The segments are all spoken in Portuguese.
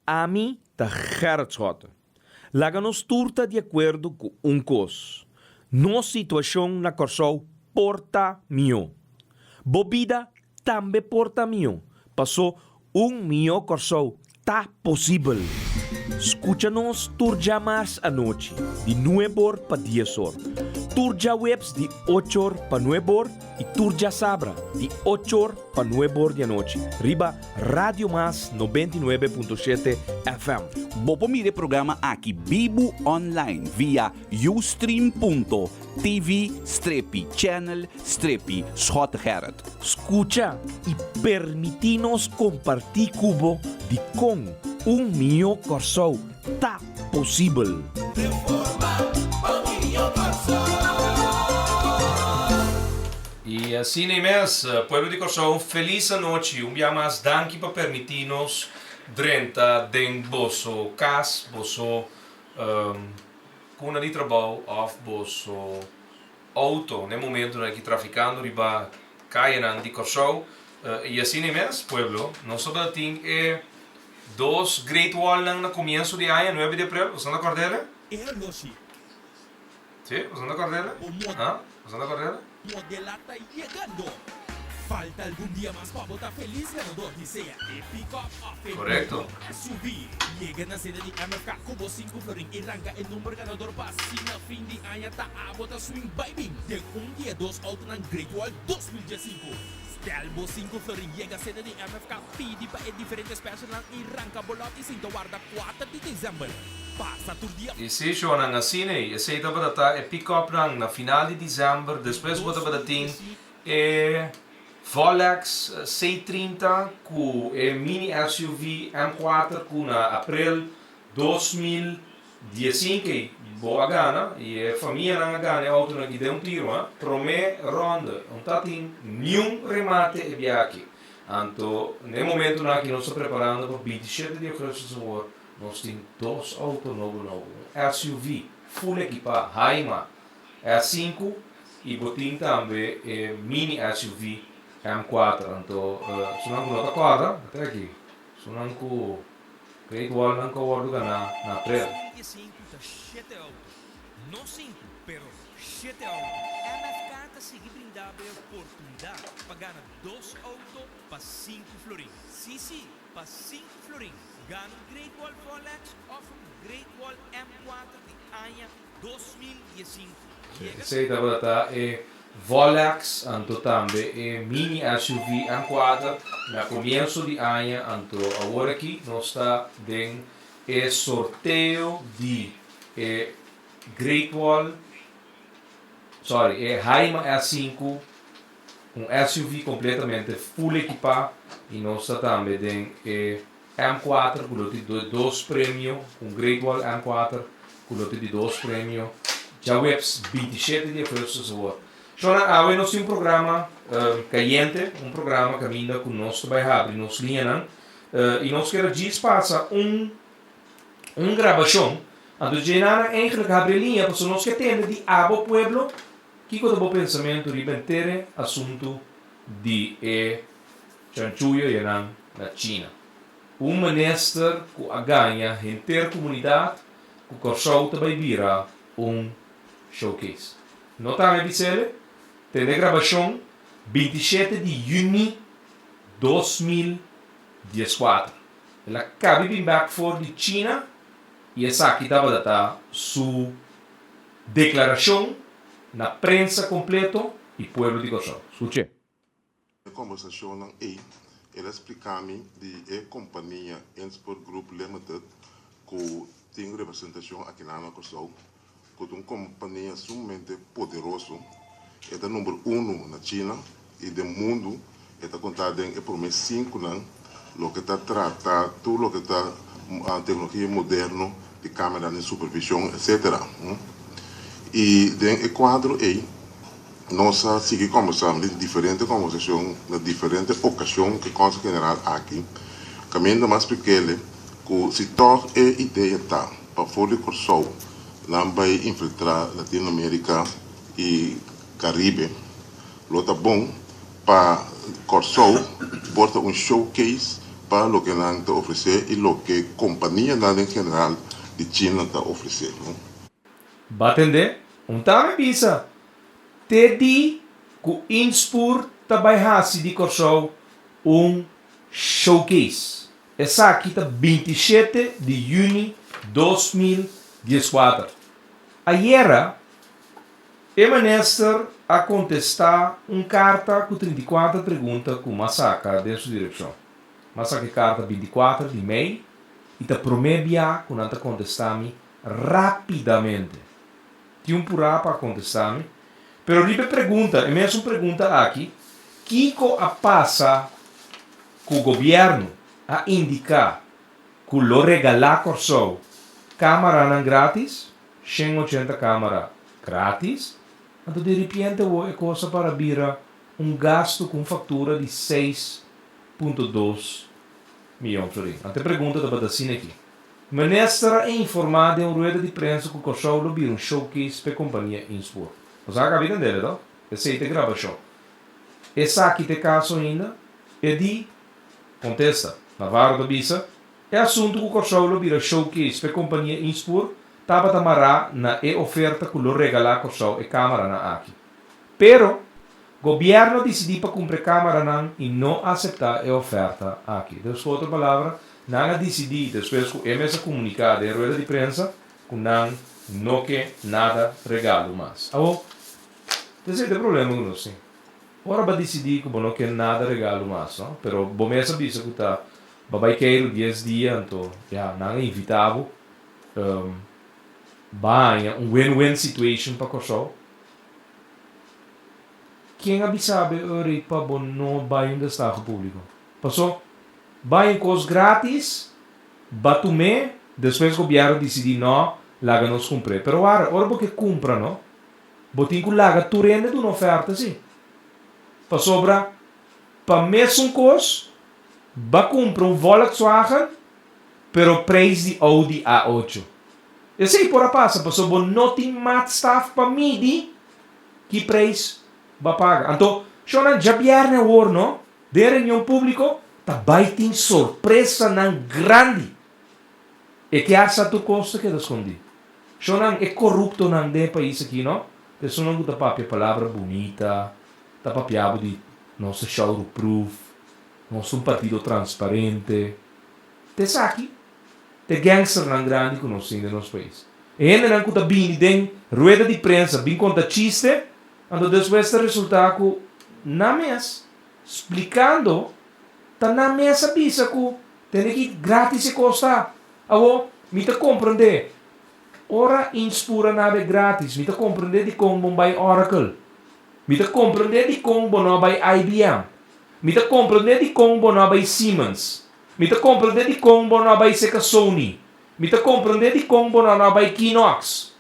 a mim tá Gerrit Schotten. Laga nos turta de acordo com coisa. Nossa situação na Corsou porta mio. Bobida também porta mio. Passou mio Corsou tá possível. Escucha-nos turja mais à noite, de 9 para 10 horas. Turja webs de 8 horas para 9 horas e turja sabra de 8 horas para 9 horas da noite. Riba Radio Mas 99.7 FM. Bopo mire programa aqui Bibo online via ustream.tv/channel/Schot Gerrit. Escucha e permitinos compartir cubo de com mio Corsou tá possível. E assim mesmo, povo de Corsou, feliz noite. Dia mais danke para permitir-nos drenta den vosso casa, vosso cuna de trabalho, ou vosso auto, no momento em que traficando riba caem de Corsou. E assim mesmo, povo, nós só temos dos Great Wall no comienzo de año, 9 de abril. ¿Vos andas acordando? ¿Sí? ¿Vos andas acordando? ¿Ah? ¿Vos andas acordando? Modelata llegando. Falta algún día más para votar feliz ganador que sea de pick-up o Correcto. SUV. Llega na cena de MFK Cubo 5 Florin y arranca el número ganador para na fin de año ta a votar swing vibing. De dia 2 auto ng Great Wall 2015. Stelbo 5 Florin llega a cena de MFK pidi para el diferente special ng irangka bolot y sinto guarda 4 de December. Passa tur dia. E se eu não assine, e se eu vou dar pick-up na final de dezembro, depois vou dar Volex C30 com mini SUV M4 com na abril 2015. Boa gana, e a família não gana, é auto que deu tiro, promê ronda, não tá tem nenhum remate e viagem. Então, no momento na que nós estamos preparando para 27 de agosto, nós temos 2 autos novos, SUV, full equipado, Haima, E5 e botim também mini SUV M4. Então, se não nota quadra, até aqui, se não com Great Wall não com o na prela. 7 autos, não 5, pero 7 autos. MFK está seguir brindando a oportunidade para ganhar 2 autos para 5 florin. Sim, para 5 florin. Ganha Great Wall Volex ou Great Wall M4 de ano 2015. Sei da verdade Volex, então também mini SUV M4 no começo de ano, então agora aqui nós está dentro sorteio de Great Wall, Haima S5, SUV completamente full equipado, e nós está também dentro M4 com lote de 2 prêmios, Great Wall M4 com lote de 2 prêmios, já webs 27 de agosto. Então, agora nós temos programa caliente, programa que ainda com nós vai abrir nos linhas, e nós queremos passar gravação. Então, já eigenlijk abrir linha, porque nós queremos de abo pueblo, que com o pensamento de manter assunto de chanchuyo na China. Minister que ganha a inteira comunidade, que Corsou também vira showcase. Nota dizer, tem gravação 27 de junho 2014. Ela acaba de vir back for de China e essa aqui estava data sua declaração na prensa completa e povo de Corsou. Escute. A conversação não ela explica-me de a companhia Ensport Group Limited que tem representação aqui na Corsou, que é uma companhia sumamente poderosa. É o número 1 na China e do mundo. Está contada em por mês 5 anos, o que está tratando tudo o que está a tecnologia moderna de câmera de supervisão, etc. E dentro do quadro aí, nós seguimos conversando de diferentes conversações, de diferentes ocasiões que nós general aqui. Caminho mais pequeno, que se toca a ideia tá para fora de Corsou, não vai infiltrar Latinoamérica e Caribe, lo tá bom para Corsou, bota showcase para lo que han te ofrecer y lo que compañía en general de China te ofrecer. ¿No? Va atender? Tame bisa. Te di ku inspur tabay hasi di corso showcase. Essa aqui tá 27 de junho 2014. Ayer, o ministro a contestar carta com 34 perguntas com massacre de sua direção. Massacre carta 24 de maio e te prometia que não te contestar-me rapidamente. Tinha pura para contestar-me. Pero ribe pergunta, e mesmo pergunta aqui, Kiko a passa que o governo a indicar que lo regalar corso câmara não grátis, 180 câmara grátis, então de repente é coisa para vira gasto com fatura de 6,2 milhões. Então pergunta da Badacina aqui. O ministro é informado em uma rueda de prensa que o corso vira showcase para a companhia Inspur. Você acaba de entender, não? Essa é a gravação. Essa aqui tem caso ainda, é de contesta, Navarro da Bisa, é assunto que o Corsouro vira showcase para a companhia Inspur, estava a marrar na oferta que o regalar Corsouro e câmara na aqui. Pero, o governo decidiu para cumprir câmara não e não aceitar a oferta aqui. Então, outra palavra, não decidiu, depois que o MS comunicado em rueda de prensa, que não quer nada regalo mais. Esse é o problema com nós. Ora vai decidir que não quer nada regalo mais, não? Pero bom essa bisa que tá, vai querer 10 dias, então já não é invitável. Vai win-win situation para Corso. Quem abisabe ori para bom não vai destaque público. Passou, vai em coisas grátis, batume, depois o governo decidir não, lá nos cumprir. Pero ora porque compra, não? Botin que laga tu rende de uma oferta, sim. Para sobra, para mesmo coisa, vai comprar Volkswagen, pero preço de Audi A8. Eu sei por a passa, para sobra, não tem mais staff para medir que preço vai pagar. Então, já viernes hoje, não? De reunião pública, vai ter surpresa não grande. E que essa tu custa que escondi. Não é corrupto não de país aqui, não? Isso não é para palavra bonita, tá papiado de nosso show proof, nosso partido transparente. Te aqui, te gangster não grande que nós temos no nosso país. E ainda não está bem de rueda de prensa, bem conta chiste, então depois o resultado na mesa, explicando, tá na mesa bisa que tem que grátis e custa. Me te compreender. Ora inspura nave grátis, me te compreender de como vai Oracle, me te compreender de como não vai IBM, me te compreender de como não vai Siemens, me te compreender de como não vai seca Sony, me te compreender de como não vai Kinox.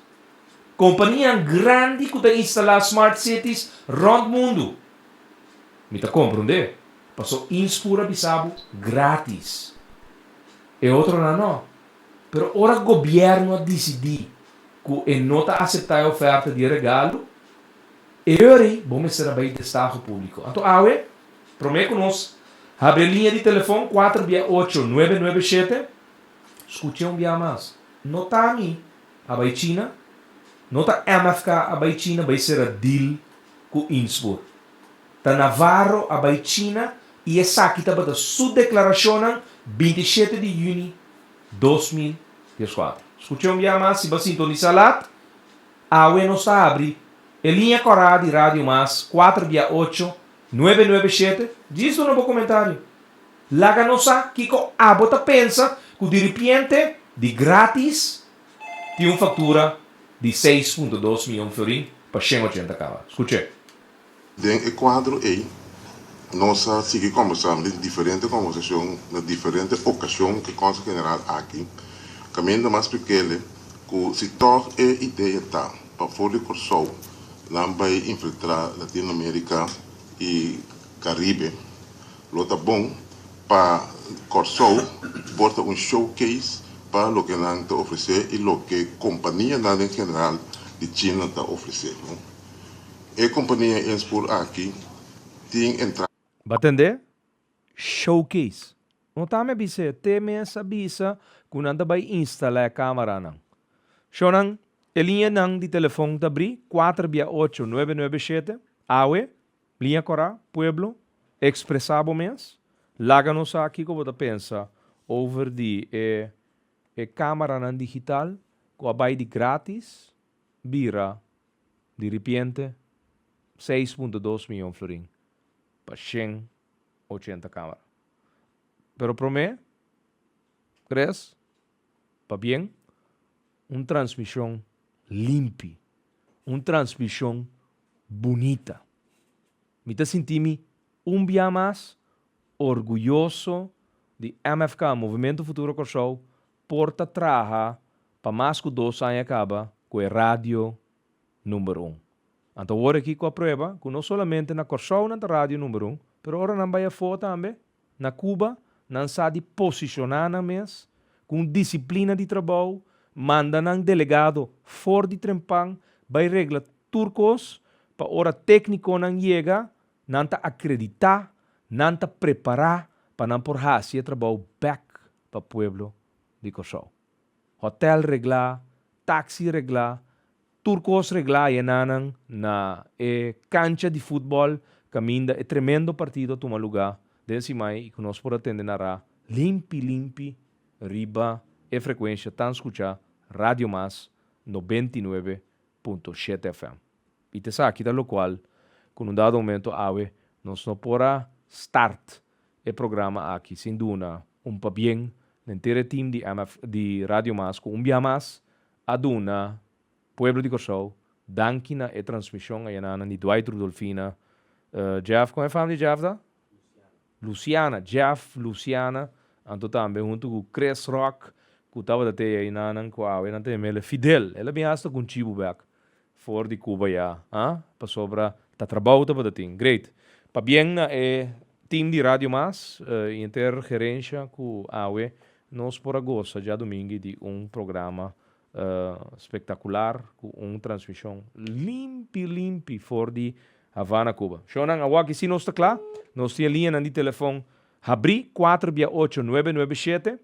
Companhia grande que te instalar smart cities rond mundo. Me te compreender? Passou inspura bisabo grátis. E outro não. Pero ora o governo decidir que não está aceitar a oferta de regalo, e ora vamos ser bem destaque público. Então, prometo nós, abre a linha de telefone 468-997, escute via mais. Não está a mim, a China, não está MFK, a China vai ser a deal com Inspur. Está Navarro, a China, e essa aqui está para a sua declaração 27 de junho 2014. Escucham via mais, se você sintonizar lá, a não está abre. A linha corada de rádio mais 468-997. Diz no meu comentário. Lá não sabe que a bota pensa que de repente, de grátis, tem uma fatura de 6,2 milhões de florins para 180 cabas. Escute. Dentro do quadro aí, nós seguimos conversando em diferentes conversações, em diferentes ocasiões que consta general aqui. Caminho mais pequeno, que se toca a ideia tá para fora do Corso, não vai infiltrar Latinoamérica e Caribe. Lo tá bom para Corso, bota showcase para o que não te oferecer e o que a companhia em general de China está oferecendo. A companhia Inspur aqui tem entrada. Vai atender? Showcase. Não tá me bise, te me sabisa kung nanda bay instala a câmera nang. So nang, linha nang di telefone tabri 468-997, awe, linha cora, pueblo, expressabo mes, láganos aqui como você pensa, over di câmera nang digital, com a bay de grátis, bira, de repente, 6.2 milhões florim, para 180 câmera. Pero para mim, crees, para bem, uma transmissão limpa, uma transmissão bonita. Me te senti-me dia mais orgulhoso de MFK, Movimento Futuro Corsol, porta traja para mais que 2 anos acaba com a rádio número 1. Então, agora aqui com a prova, que não somente na Corsol na rádio número 1, mas agora não vai a foto também, na Cuba, não sabe posicionar na mesa, com disciplina de trabalho, manda um delegado fora de trempang, vai regla turcos, para hora técnico não chega, não ta acreditar, não ta preparar, para não por hacer trabalho back para o pueblo de Corsol. Hotel regla, taxi regla, turcos regla e nanang na cancha de futebol, caminda é tremendo partido toma lugar. Desse mai e conosco por atender na limpi, riba e frequência tan escuchar Radio Mas 99.7 FM. E te sabe da lo qual, com um dado momento, nós não porá start o programa aqui, sem dúvida, pa bem, inteiro time de Radio Mas, com dia mais, aduna, Pueblo de Corsol, dankina e transmissão aí na Dwight Rudolfina, Jeff, como é a família de Jeff da? Luciana, Jeff, Luciana, anto também junto com Chris Rock, que estava até aí na Nanquau, e não tem ele Fidel, ela bem hasta com Chibu back, fora de Cuba já, para sobra, tá trabalho para ting, great. Para bem na time de Rádio Mas, intergerência com AWE, nós por agosto, já domingo, de programa espetacular, com transmissão limpi, fora de Havana, Cuba. Shonan, awak isi nós está claro? Nós temos linha no telefone abri 468-997.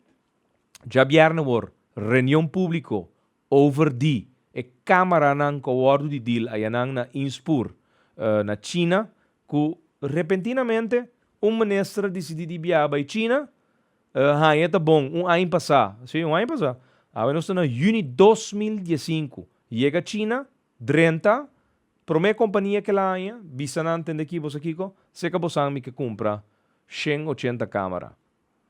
Já viernes war reunião público over di e câmara nan coordo de deal ayanang na Inspur na China que repentinamente ministro decidiu de viajar para China tá bom ano passado sim ano passado agora nós estamos em junho de 2015 chega a China 30 para minha companhia que lá é visa não entender aqui você Kiko se que você me que compra 180 câmera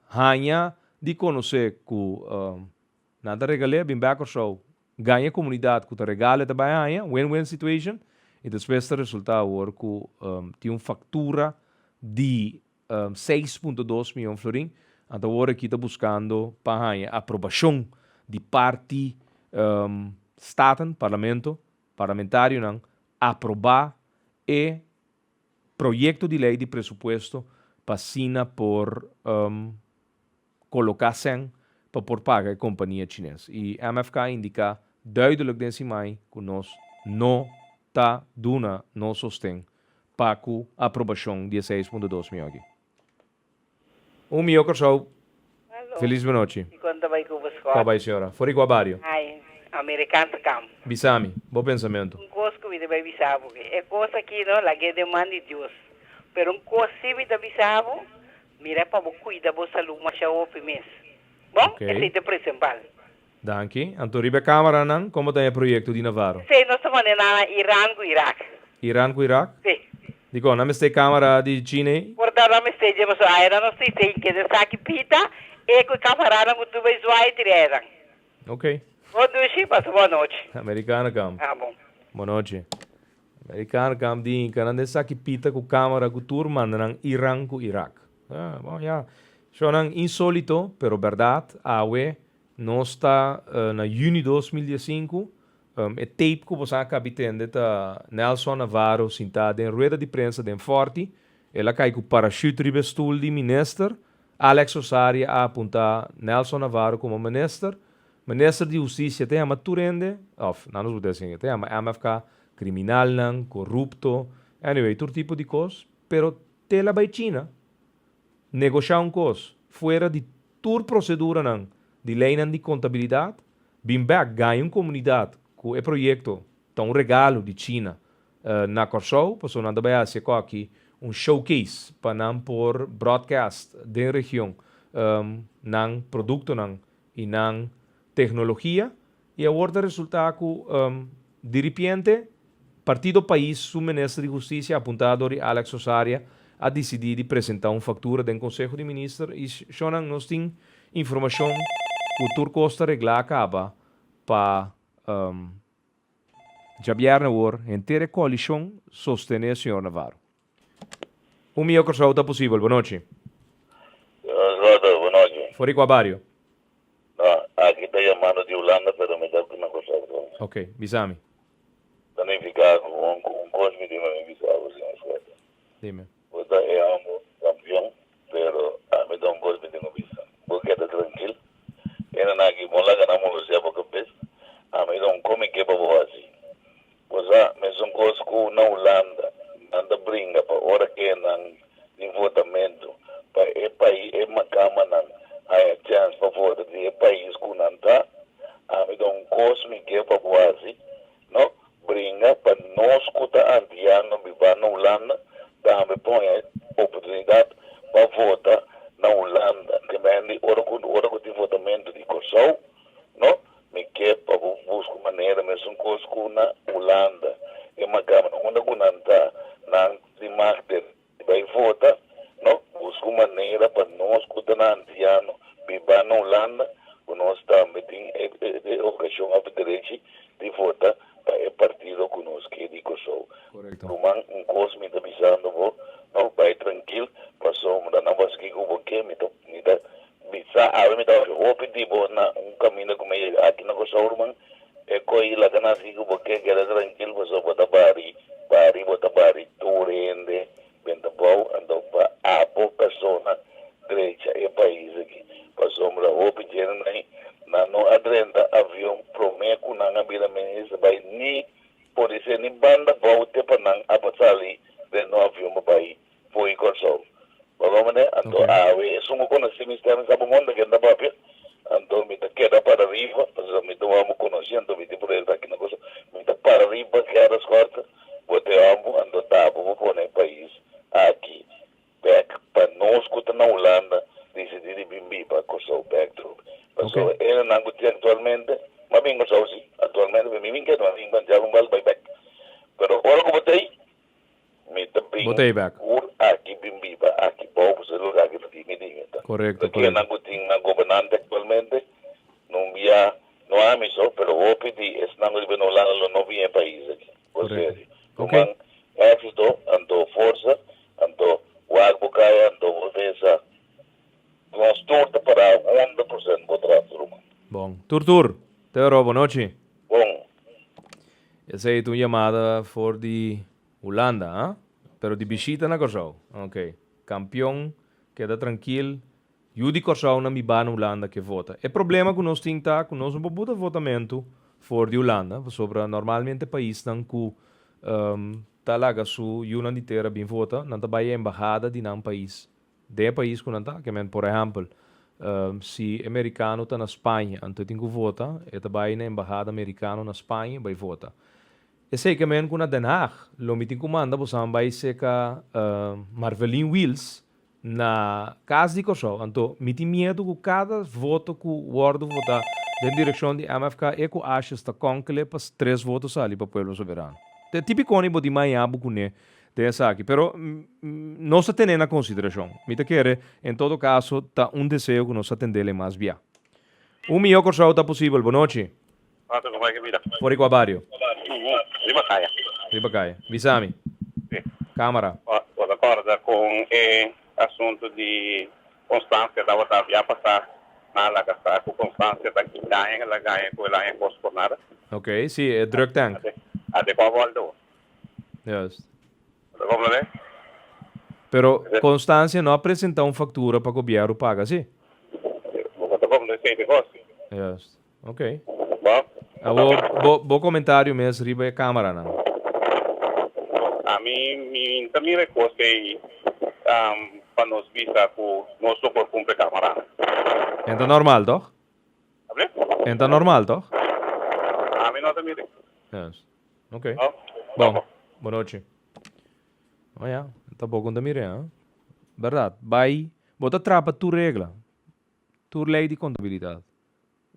hanya de conhecer que nada regalé bem back show ganha comunidade que te regala também hanya win-win situation e depois o resultado é que tem fatura de 6.2 milhões de florins então agora aqui está buscando para a aprovação de parte staten parlamentário não aprovar e projeto de lei de presupuesto para assinar por colocação para por pagar a companhia chinesa. E a MFK indica duidelijk desse mai que nós não está dando não sostém para a aprovação de 6.2 milhões aqui. Milhão, Corsol. Feliz boa noite. E quando vai com você? Qual vai, senhora? Fora igual barrio. Ai, americano cam. Bisami, bom pensamento. Coisa que vai bisar, é coisa que não, lá que demanda de Deus. Pero coisa que da bisar, mira para cuidar da saúde, mas já ouve mês. Bom, esse é o principal. Danke. Antoribe câmara não, como tem o projeto de Navarro? Sim, nós estamos na Irã com Iraque. Irã com Iraque? Sim. Digo, não tem câmara de China? Por dar não esteja, mas a Irã não sei que é saque pita, e com camarada com tu vai zoar e tirar. Ok. Boa noite, passa boa noite. Americana cam. Ah, bom. Boa noite. Americana cam din kanan saque pita com câmara com turma nang Irã com Iraque. Ah, bom, já. Sonan insólito, pero verdade, awe não está na junho de 2015, é tape que você acaba tendo da Nelson Navarro sentado em rueda de prensa de Forte, ela cai com o parachute revestul de ministro, Alex Osaria a apontar Nelson Navarro como ministro de Justiça tem a maturende, não nos pode dizer, tem a MFK criminal, corrupto, anyway, todo tipo de coisas, pero tela vai China, negociar coisa, fora de toda procedura não, de lei não de contabilidade, bem back ganha uma comunidade com o projeto, então um regalo de China na Corsou, passou na também aqui um showcase para não por broadcast da região, não produto não e não tecnologia, e agora resultado de repente Partido País, o ministro de Justiça, apuntado de Alex Osaria, a decidir apresentar uma fatura do Conselho de Ministros e já nós temos informação que o Tur Costa reglar acaba para já agora inteira coalição sostener o senhor Navarro. Meu corso está possível, boa noite. Boa noite. Fora com a Barrio. Aqui está chamando de Holanda, pero me dá uma coisa. Ok, bisami. Também ficar com cosme de uma visão, senhor. Dime. Você é campeão, pero me dá cosme de uma visão. Porque está tranquilo. Era na que mola que não mola se aboca pes. Me dá come que para você. Você me são cosco na Holanda, anda brinca para hora que não de votamento para é país é macama não. Há chance para votar de país com não tá. Me dá cosme que para você. No, brinca para nós escutar antiano viver na Holanda, também põe oportunidade para votar na Holanda, que vem hora de votamento de Kosovo, no, me quer para buscar maneira, mas um coisa na Holanda, e uma câmara, onde eu não está, na de Magder, vai votar, no, buscar maneira para nós escutar antiano viver na Holanda, que nós também tem ocasião a direito de votar para o partido conosco que de Kosovo. Correto. Um curso me está avisando, não vai tranquilo, passou, não vai seguir o que me está avisando, me está pedindo na caminho como aqui na Kosovo, man, é coi lá que não sigo o que era tranquilo, passou bota bari, turende, benta bom, andou para a pessoa direita e país aqui, passou me lá pedindo na não adrenda avião promeco na abira ministra vai ni pode ser ni banda volte para não passar ali de no avião vai foi Kosovo. Vamos né? Então é sumo conhecer ministério sabe mundo que anda papel. Então me queda para arriba, me vamos conhecendo me por ele aqui na coisa, me para arriba que era as quartas, bote amo ando tá vou pôr no país aqui back para nós escuta na Holanda decidir vir para Kosovo back to. So, ele não gosta atualmente, mas bem Kosovo sim, atualmente me quer não vim para um bal back. Pero agora que botei, me também Botei back. Aqui bem para aqui povo se lugar que me diga. Correto, Porque não gosta na governante atualmente, não há missão, pero vou pedir, esse não é no Holanda, não vem país aqui. Correto. Ok. Éxito, ando força, ando o agbocaia, ando defesa. Nós torta para 100% votar turma. Bom. Tur, Teodoro, boa noite. Bom, Essa é tua chamada for de Holanda, ¿ah? Pero de visita na Kosovo. Ok. Campeão, queda tranquilo. Eu de Kosovo na mi na Holanda que vota. O problema que nós temos que nós não podemos votamento for de Holanda, sobre normalmente país não que talaga su Yunan inteira bem vota, não tá vai embajada de não país. De país que não tá, que por exemplo, se americano está na Espanha, então tem que votar, e também na embajada americana na Espanha vai votar. E sei que men kuna Den Haag, lo mitin comanda po vai ser que Marvelin Wills na casa de Kosovo. Então, mitin medo que cada voto que o Word votar da direção de MFK é que acha está conclave para 3 votos ali para o povo soberano. É típico que de manhã bucune dessa aqui, pero não se tem na consideração. Me quer, em todo caso, tá desejo que nós atendele mais bem. Meu Kosovo está possível. Boa noite. como é que vira? Por Iguabario. Ribacaia. Ribacaia. Visami. Sim. Câmara. Estou de acordo com o assunto de constância da votar já passar na laga com constância da que ganha, ela ganha com ela em custo por nada. Ok, sim, é drug tank. Até qual volta? Yes. Vamos ver? Pero Constância não apresentou uma factura para o governo pagar, sim? Vamos ver se gosta. Yes. Ok. Bom. Bom comentário mesmo, riba a câmara, não? A mim também recorre para nos visa com nosso por cumprir camarada. Enta normal, toch? Sabe? Enta normal, toch? A mim não te mire. Yes. Ok. Não? Bom, boa noite. Oh, ja, tá bom quando mire, hein? Verdade. Vai, bota trapa tu regla. Tu lei de contabilidade.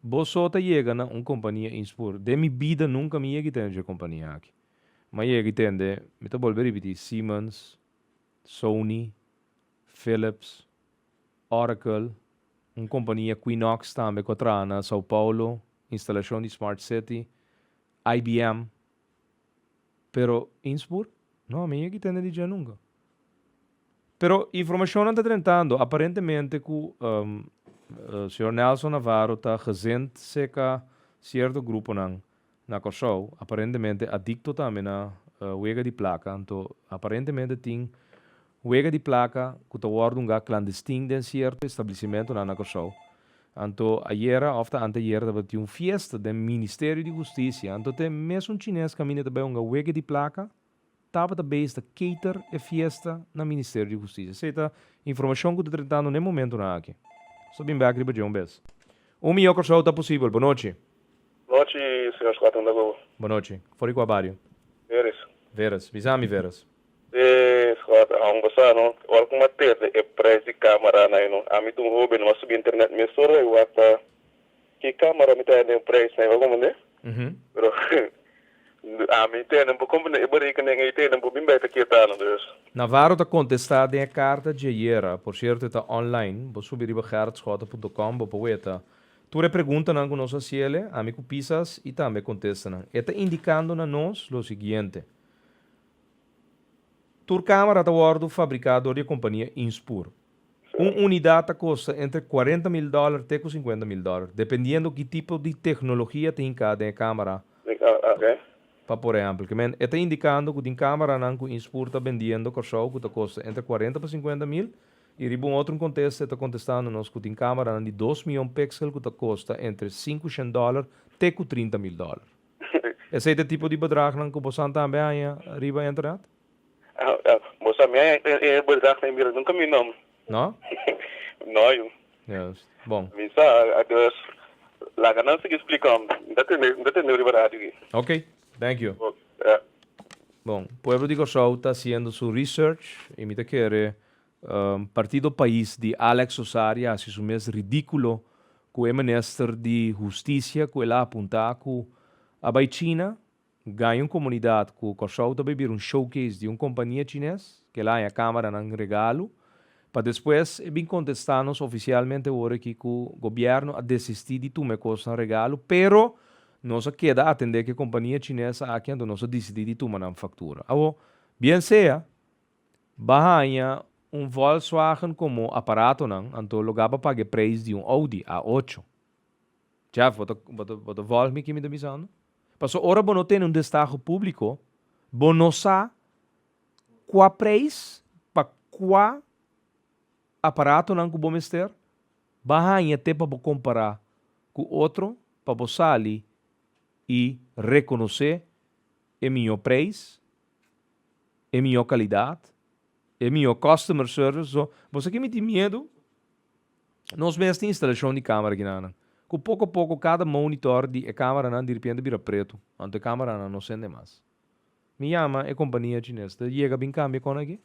Você só chega na uma companhia inspur. De minha vida nunca me ia ter uma companhia aqui. Mas ia ter, me tá volver repetir, Siemens, Sony, Philips, Oracle, uma companhia Quinox também que na São Paulo, instalação de Smart City, IBM. Pero inspur, não, me ia ter de nunca. Pero informação não está tentando, aparentemente que o senhor Nelson Navarro está recente seca certo grupo na Corsou, aparentemente adicto também na huelga de placa, então aparentemente tem huelga de placa que está guardando clandestino em certo estabelecimento na Corsou. Então, ayer ou anteayer tinha uma festa do Ministério de Justiça, então tem mesmo um chinês que caminha também uma huelga de placa, estava também esta cater e festa no Ministério de Justiça. Essa informação que está tratando no momento aqui. Só bem back riba um beijo. Milhão Corsou está possível. Boa noite. Boa noite, senhor Esquadrão da Goa. Boa noite. Fora com a Bário. Veras. Visame Veras. Esquadrão, ang basa, no? Wala kong matete, price di camera na yun. Ami itong hobby, no? Masubi internet, may sura, wata, ki camera, mi tayo na yung price na yun. Wala ko mo, pero, ami tayo, nang bukom na iba rin ka na yung ite, nang bubimbay, takita, no? Navarro está contestado em carta de ayer, por certo está online, vou subir para gertschota.com, vou poeta. Tu re pergunta na nossa ciele, amigo pisas e também contesta na. Está indicando na nós o seguinte. Tur câmara está guardo fabricado de companhia Inspur. Uma unidade custa entre $40,000 até $50,000, dependendo que tipo de tecnologia tem cada câmara. Okay. Por exemplo, que está indicando que tem câmera não que Inspur está vendendo que custa entre 40 para 50 mil e riba outro contexto está contestando nós que tem câmera de 2 milhões de pixels que custa entre $500 até $30,000. Esse é o tipo de bedrag que você também aí riba a internet? Moça, minha é bedrag na mira, nunca me não. Não? Não, eu. Yes. Bom. Misa, adeus. Lá que não se explica, não tem liberdade aqui. Ok. Thank you. Yeah. Bom, o povo de Corsou está fazendo sua research e me quer Partido País de Alex Osaria hace su mês ridículo que o ministro de Justiça que ele aponta que a China ganha uma comunidade que Corsou está beber um showcase de uma companhia chinesa que lá a câmara não regalo para depois bem contestar-nos oficialmente agora que o governo a desistir de tomar coisa regalo, pero nós queda atender que a companhia chinesa aqui então nós decidir de tomar uma factura. Agora, bem seja, bahia Volkswagen como aparato não, então lugar para pagar preço de Audi A8. Já, você volta me que me está dizendo? Passou hora não tem destaque público, não sabe qual preço para qual aparato não que vamos ter, bahia até para comparar com outro, para você ali e reconhecer o meu preço, a minha qualidade, o meu customer service. So, você que me tem medo, nós mesmos temos instalação de câmera aqui, não. Com pouco a pouco, cada monitor de câmera não de repente vira preto, então a câmera não sente mais. Me chama a companhia chinesa, chega bem câmbio com aqui.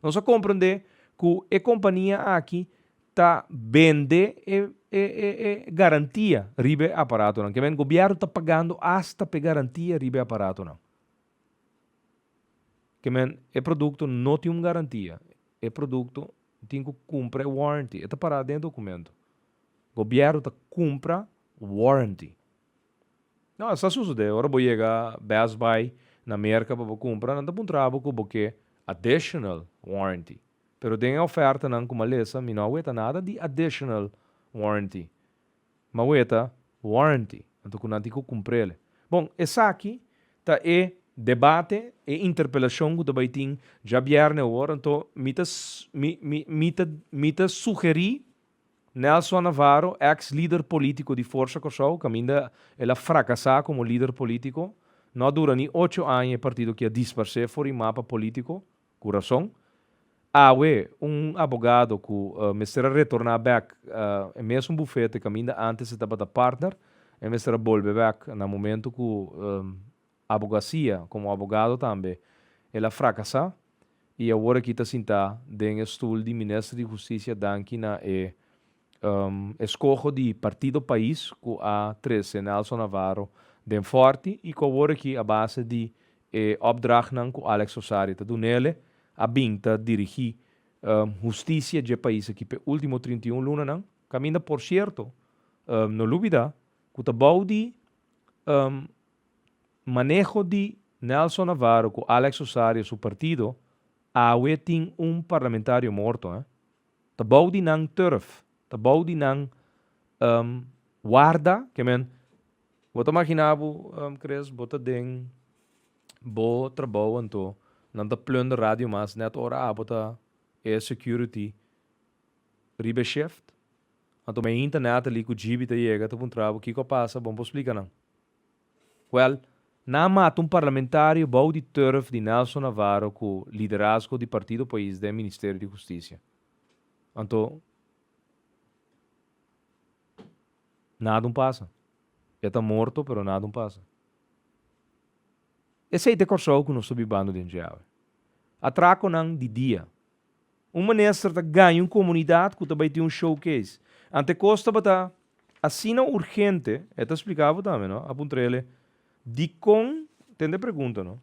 Nós compreender que a companhia aqui está vende garantia ribe aparato não. Que o governo está pagando hasta para garantia ribe aparato não. Que o produto não tem uma garantia. O produto tem que cumprir warranty. Está parado dentro do documento. O governo está cumpra warranty. Não, essa sucede. Agora vou chegar Best Buy na América para comprar, não está bom trabalho porque additional warranty. Pero tem a oferta não como lesa, me não aguenta nada de additional warranty. Mas aguenta warranty. Então, quando eu cumprir. Bom, essa aqui tá debate e interpelação que também tem já viernes agora. Então, me sugeri Nelson Navarro, ex-líder político de Força Corsou, que ainda ele fracassou como líder político. Não dura nem 8 anos o partido que a dispersou fora o mapa político, coração. Awe, abogado que me será retornar back é mesmo bufete que ainda antes estava da partner, e me será volver back no momento que abogacia, como abogado também, ela fracassa e agora que está sentada dentro do stool de ministro de justiça danke na escojo de partido país que a 13 Nelson Navarro den forte e que agora que a base de opdracht com Alex Osario tá do nele a binta dirigir justiça de país aqui pe último 31 luna não caminha por certo no lúbida que tá bom de manejo de Nelson Navarro com Alex Osario su partido a tem parlamentário morto tá bom de não turf tá bom de não guarda que men vou imaginar Chris bota den bo trabalho então não tá plano rádio mas net ora bota security ribe shift então me internet ali com GB tá chega tá trabalho que passa bom posso explicar não well na mata parlamentário bom de turf de Nelson Navarro com liderazgo do Partido País do Ministério de Justiça então nada passa está morto pero nada passa esse é o corso que nós estamos vivendo dentro de hoje. Atraco não de dia. Ministro ganha uma comunidade que também tem showcase. Ante costa bata assina urgente, está explicado também, não? Apuntrele de com, tende pergunta, não?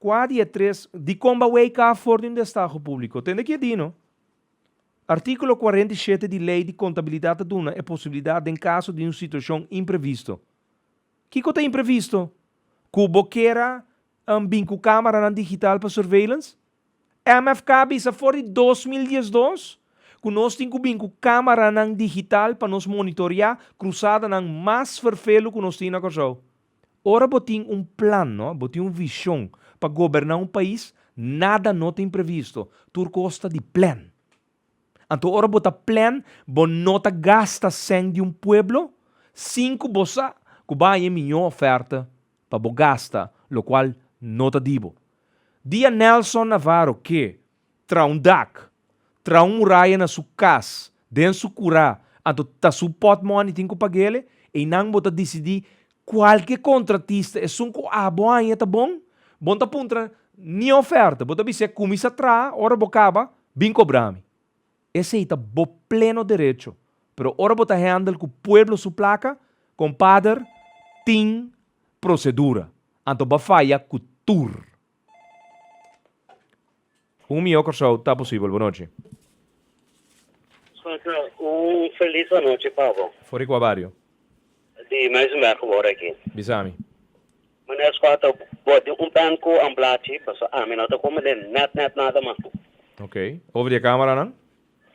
Qual é três de como vai cá fora do Estado público? Tende que dizer, não? Artículo 47 de Lei de Contabilidade duna é possibilidade em caso de uma situação imprevisto. Que coisa é imprevisto? Cubo queira binco câmara na digital para surveillance? MFK bisa fora de 2012, que nós temos binco câmara na digital para nos monitorear cruzada na mais verfelo que nós temos na coisa. Ora botin plano, botin visão para governar país, nada não tem previsto. Tur costa de plan. Então ora bota plan, bo nota gasta sem de pueblo, 5 bossa, que vai minha oferta para bo gasta, lo qual nota dibo. Dia Nelson Navarro que tra DAC, tra muralha na sua casa, dentro su cura, então ta su pot money tem que pagar e não bota decidir qualquer contratista é um boa tá bom, bom tá puntra ni oferta, bota bise comissa tra, ora bocaba, bem cobrame. Esse aí tá bo pleno direito, pero ora bota handle com o pueblo su placa, compadre, tem procedura. Então, ba falha cultura. Meu corso, tá possível. Boa noite. Feliz noite, Pablo. Fora com a vário. De mais um merco agora aqui. Bisami. Mas nós quatro, bote banco amblati, passo a mim, não tá como net nada mais. Ok. Over a câmera, não?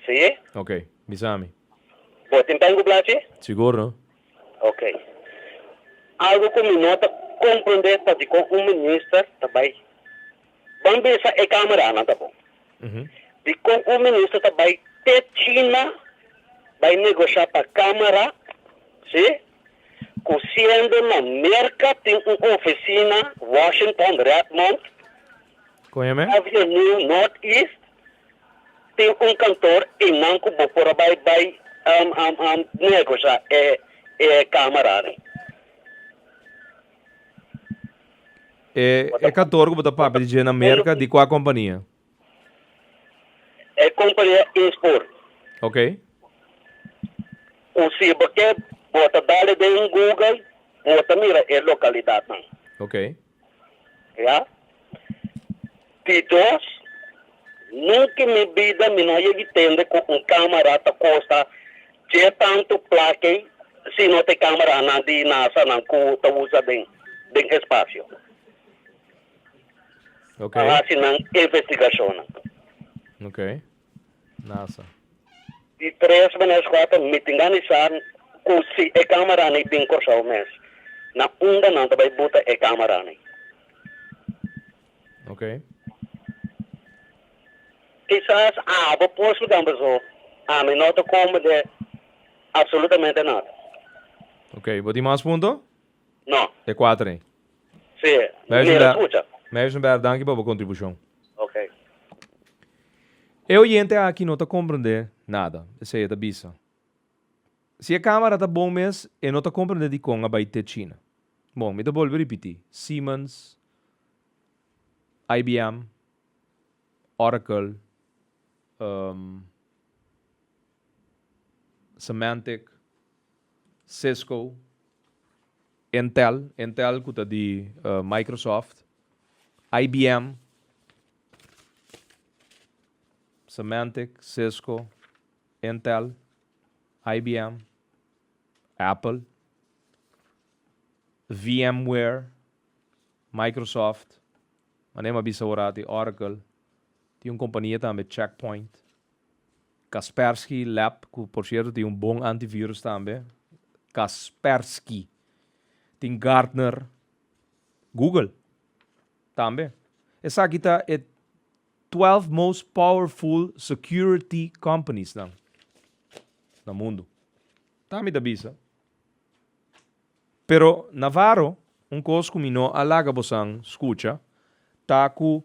Sim? Ok. Bisami. Bote banco amblati? Seguro. Ok. Algo como nota compreender para de com ministro também. Vamos ver se é câmara, não tá bom. De com ministro também, te China vai negociar para câmara, sim? Sendo na América tem uma oficina, Washington, Redmond, Conhece? Avenue Northeast, tem cantor e não que por vai negociar câmara, né? É cantor que bota papel de na América de qual companhia? É companhia Inspor. Ok. Se você bota dali em Google, bota mira é localidade não. Ok. Já? De dois, nunca me vida me não entende com camarada costa de tanto plaque se não tem câmera na de NASA não que usa bem espaço. Ok. Assim não investigação. Ok. NASA. De três meses quatro me tinganizar com se é câmera nem bem corso mês. Na não vai botar é câmera nem. Ok. Quizás vou posso gambar so. Me nota como de absolutamente nada. Ok. Vou ter mais ponto? Não. É 4, hein? Sim. Mas Me ainda- escuta. Mas danke pela contribuição. Ok. Eu gente aqui não tá compreendendo nada. Essa é a bisa. Se a câmara tá bom mesmo, eu não tá compreendendo de como vai ter China. Bom, me dá volver repetir. Siemens, IBM, Oracle, Symantec, Cisco, Intel que tá de Microsoft, IBM, Symantec, Cisco, Intel, IBM, Apple, VMware, Microsoft, manema bisaurati, Oracle, tem uma companhia também, Checkpoint, Kaspersky Lab, que por certo tem um bom antivírus também, Kaspersky, tem Gartner, Google, também. Essa aqui tá é 12 most powerful security companies no mundo. Também da bisa. Pero Navarro, coisa que não alaga bosang, escuta, tá com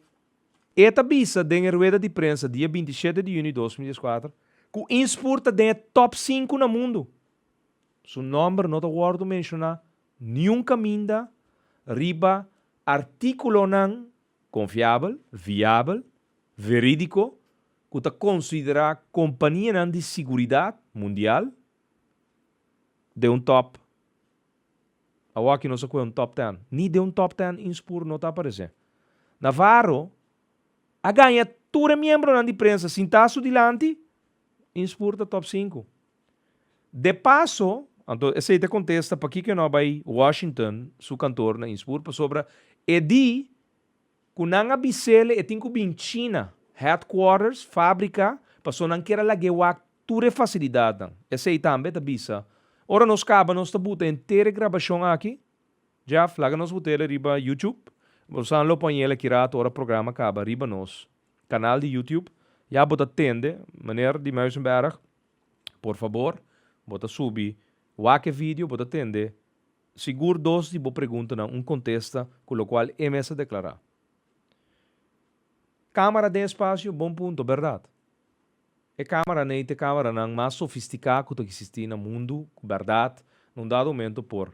esta bisa den rueda de prensa dia 27 de junho de 2014, que exporta den top 5 no mundo. Su nome não tá guardo mencionar nenhum caminho riba artículo não confiável, viável, verídico, que está considerada companhia de segurança mundial de um top. Aqui não se um top 10. Nem de um top 10 inspur não está aparecendo. Navarro a ganha toda membro de prensa sintaço dilante inspur da top 5. De passo, então, esse te contesta para que não vai Washington, su cantor na inspur, para sobre edi kunang abisele etin ko bin China, headquarters, fábrica, para não queira lagewak toda facilidade. Esse também tá bisa. Ora nos caba nos tabuta inteira gravação aqui. Já flaga nos botele riba YouTube. Você lo põe ele aqui rato ora programa caba riba nos canal de YouTube. Já bota tende maneira de Muizenberg. Por favor, bota subir o vídeo, bota tende. Seguro dos de boa pergunta não contesta com o qual MS declarar. Câmara de espaço, bom ponto, verdade. E câmara neite câmara não mais sofisticada que existe no mundo, verdade, num dado momento por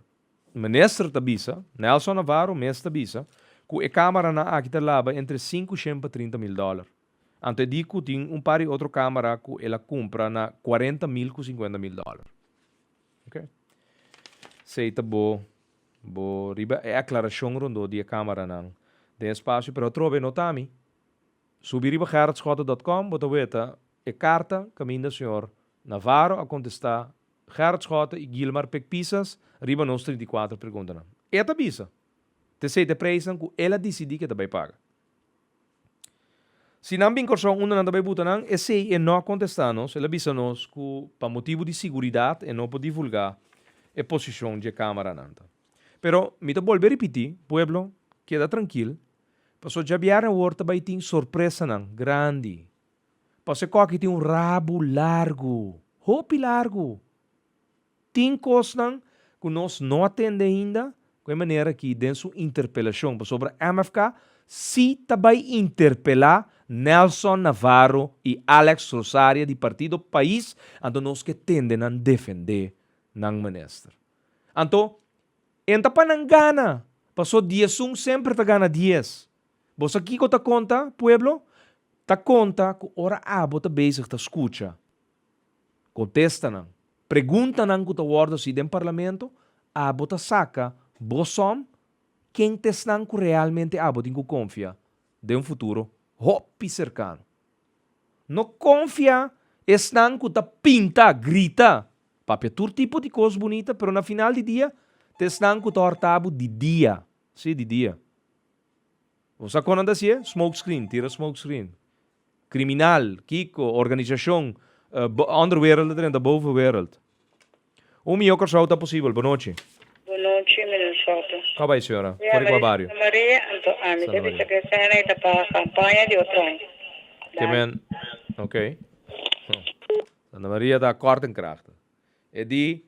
ministro da bisa, Nelson Navarro, mestre da bisa, que a câmara na aqui lava entre 5 e 30 mil dólares. Ante dico tem par de outra câmara que ela compra na 40 mil com 50 mil dólares. Ok? Seita bo riba é aclaração rondo de câmara não. De espaço para trove notami. Subir riba gerardschotten.com, bota weta e carta caminho do senhor Navarro a contestar Gerard Schotten e Gilmar Pecpisas riba nos 34 perguntas. Eta bisa. Te sei te preisam que ela decidi que também paga. Se não bem corção uma não também buta não, esse é não contestar-nos, ela bisa nos que para motivo de segurança e não para divulgar a posição de câmara não. Pero me te volver repetir, pueblo, queda tranquilo. Passou já vieram o também tem surpresa não, grande. Passou que tem rabo largo, hopi largo. Tem coisas não que nós não atende ainda, de maneira que dentro interpelação sobre a MFK, se também interpelar Nelson Navarro e Alex Rosario do Partido País, então nós que tendem a defender não ministro. Então, enta pa não gana, passou 10 sempre tá gana 10. Você aqui que tá conta, pueblo, tá conta que ora abo tá basic tá escuta. Contesta não. Pergunta não que tá guarda se dem parlamento, abo tá saca, bosom, quem testan que realmente abo tem que confia de um futuro hopi cercano. Não confia, estão que tá pinta, grita, papel todo tipo de coisa bonita, pero na final de dia, testan que tá hortabo de dia, sim, de dia. Você conhece assim? Smoke screen, tira smoke screen. Criminal, Kiko, organização, underwereld en de bovenwereld. Hoe mi ook zo possível? Boa noite. Boa noite, Minnesota. Como vai, senhora? Por qual barrio? Maria, me deve que essa é para a campanha de outro ano. Que men, ok. Ana Maria da kort en kracht. E di,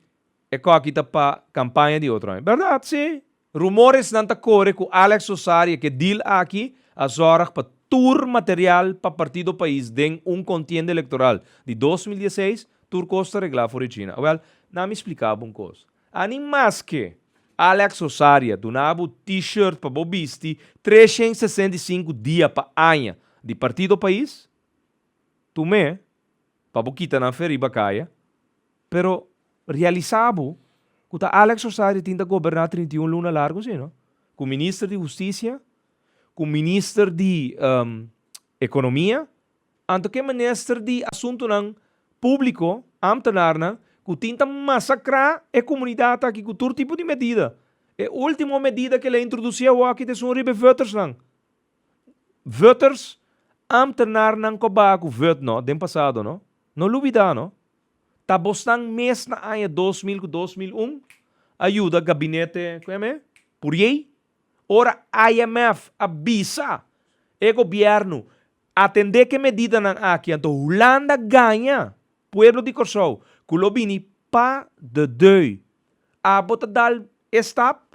e ko aqui para campanha de outro ano. Verdade, sim. Rumores não tá corre com Alex Rosario que deal aqui a zorg para tur material para Partido País den contienda electoral de 2016, tur costa arreglar fora China. Well, não me explicava coisa. Ani mais que Alex Osaria donava t-shirt para bobisti 365 dias para anha de Partido País, tu me, para boquita na feriba caia, pero realizava que Alex Osaria tinha governar 31 luna largo, sim, não? Com o ministro de Justiça, com o ministro de Economia, anto que ministro de Assunto Público, ambtenaar, que tinha massacrar a comunidade aqui com todo tipo de medida. A última medida que ele introduziu aqui é sobre voters. Voters, ambtenaar não cobaco voto, não, do passado, não? Não olvidar, não? Tá bostang mês na ano 2000 2001, ajuda gabinete, como é? Por aí, ora IMF avisa o governo atender que medida nan aqui, então Holanda ganha, pueblo de Kosovo, kulobini pa de dois, abota dal estap,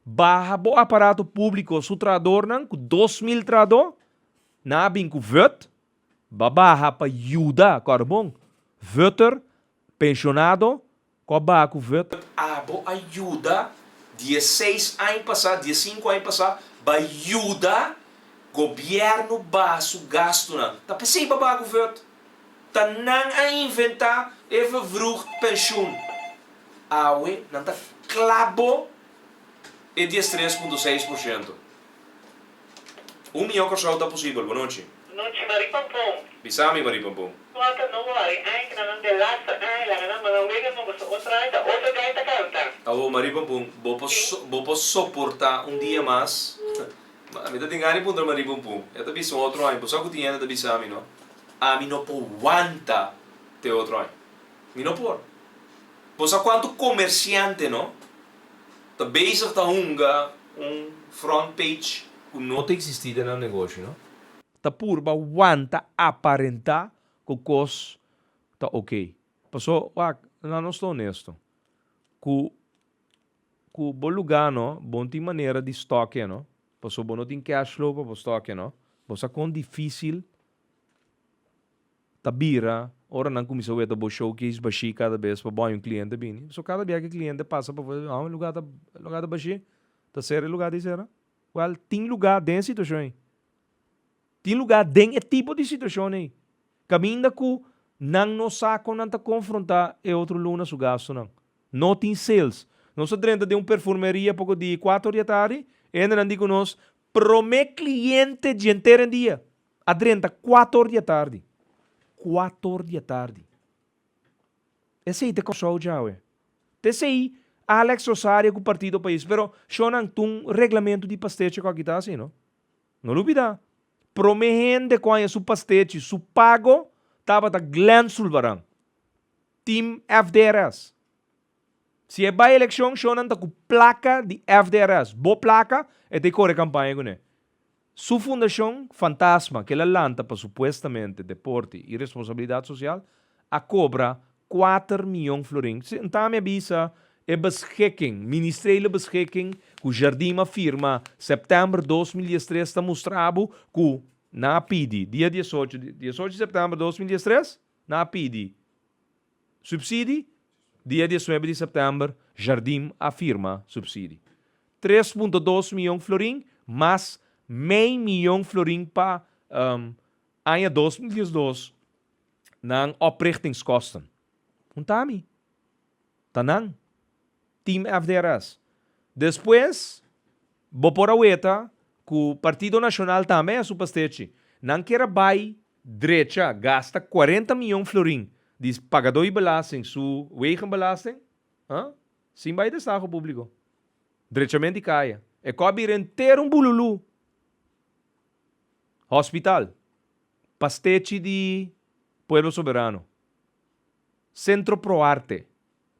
barra bo aparato público, su trador nan, ku 2000 trador, na bin ku vote, babaha pa ajuda, carbon, voter, pensionado, koba ku vote, abo ajuda, 16 anos passado, 15 anos passado, ba ajuda, governo baixo gasto na. Tá pensei babago vote. Tá não a inventar eva vroeg pensioen. Awe, não tá clabo e 13,6%. 1 milhão que só tá possível, boa noite. Noite, Maripampom. Bisami, Maripampom. Quanto não vai, ai que não de lasta, ai lá não mas não mo gusto outra gaita canta. Awo, Maripampom, vou suportar dia mais. Mi ta tingani punto Maripampom. Eu também sou outro ano, só que tinha da Bisami, no? A mi não aguanta te outro ano. Mi não por. Pois quanto comerciante, no? Tá bezig tá front page que não tem existido no negócio, no? Tá por ba aguanta aparentar que o cos tá ok. Passou, não estou honesto. Que bom lugar, no? Bom tem maneira de estoque, no? Passou bom não tem cash flow para estoque, no? Pois com difícil tabira, ora não começou a ter showcase baixi cada vez para bom cliente bem. Só cada vez que o cliente passa para um lugar da baixi, tá sério lugar de será? Well, tem lugar dentro situação. Tem lugar dentro tipo de situação aí. Caminha que não saco não tá confrontar é outro luna su gasto não. Não tem sales. Não se trata de perfumeria pouco de 4 da tarde, ainda não digo nós prome cliente de inteiro dia. Adrenta 4 da tarde. 4 da tarde. Esse aí te começou já, ué. Esse aí, Alex Osaria com o Partido País, pero só não tem regulamento de pastete com aqui tá assim, não? Não duvida. Promehende com a su pastete, su pago, tava da Glenn Sulvarang. Team FDRS. Se é by election, só não tá com placa de FDRS. Boa placa, é de correr campanha com ele. Su fundação fantasma, que ela lança para supostamente deporte e responsabilidade social, a cobra 4 milhões de florins. Então, me avisa, é beschikking, ministeriële beschikking, que o Jardim afirma, setembro de 2013, está mostrado que na PID, dia 18 de setembro de 2013, na PID, subsídio, dia 19 de setembro, Jardim afirma subsídio. 3,2 milhões de florins, mas meio milhão de florins para ano 2012 na oprichtingskosten. Untami. Tanang. Team FDRS. Depois, Boporaweta, que o Partido Nacional também é supostete. Não quer vai direita, gasta 40 milhões de florins de pagador de belasting, su wegenbelasting, sim vai destaque público. Diretamente caia. É cobre inteiro bululu. Hospital. Pastete de Pueblo Soberano. Centro Pro Arte.